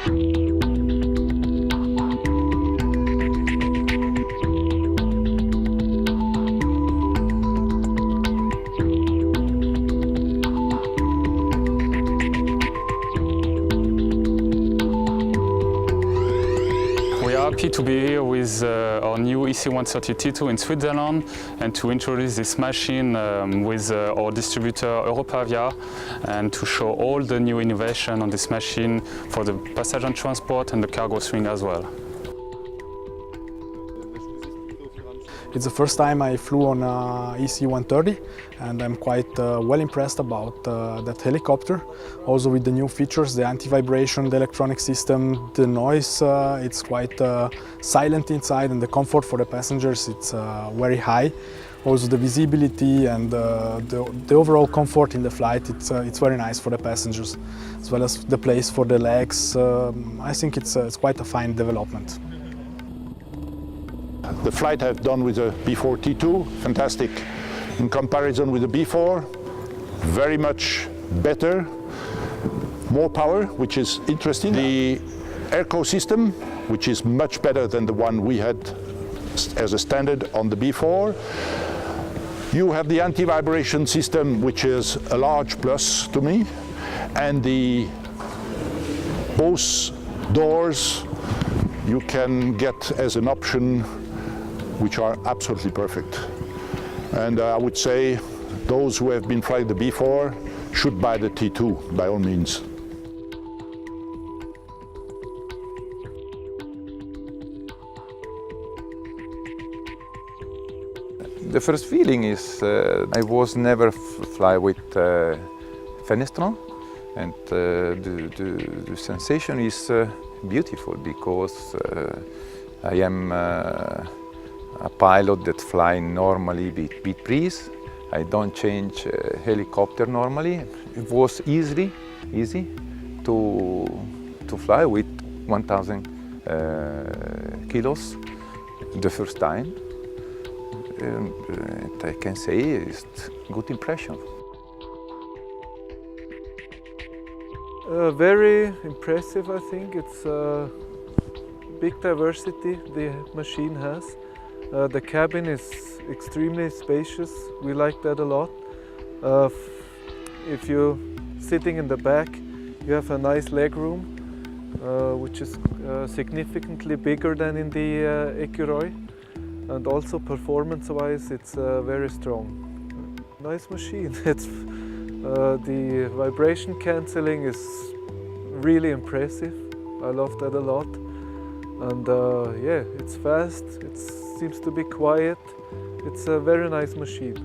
Happy to be here with our new EC130 T2 in Switzerland and to introduce this machine with our distributor Europavia and to show all the new innovation on this machine for the passenger transport and the cargo swing as well. It's the first time I flew on EC130 and I'm quite well impressed about that helicopter. Also with the new features, the anti-vibration, the electronic system, the noise, it's quite silent inside, and the comfort for the passengers, it's very high. Also the visibility and the overall comfort in the flight, it's very nice for the passengers, as well as the place for the legs. I think it's quite a fine development. The flight I've done with the B4 T2, fantastic. In comparison with the B4, very much better, more power, which is interesting. The airco system, which is much better than the one we had as a standard on the B4. You have the anti-vibration system, which is a large plus to me, and the both doors you can get as an option, which are absolutely perfect. And I would say those who have been flying the B4 should buy the T2 by all means. The first feeling is I was never fly with Fenestron, and the sensation is beautiful because I am a pilot that fly normally with breeze. I don't change helicopter normally. It was easy to fly with 1,000 kilos the first time. And I can say it's a good impression. Very impressive, I think. It's a big diversity the machine has. The cabin is extremely spacious. We like that a lot. If you're sitting in the back, you have a nice leg room, which is significantly bigger than in the Ecureuil. And also performance-wise, it's very strong. Nice machine. It's, the vibration cancelling is really impressive. I love that a lot. And yeah, it's fast, it seems to be quiet. It's a very nice machine.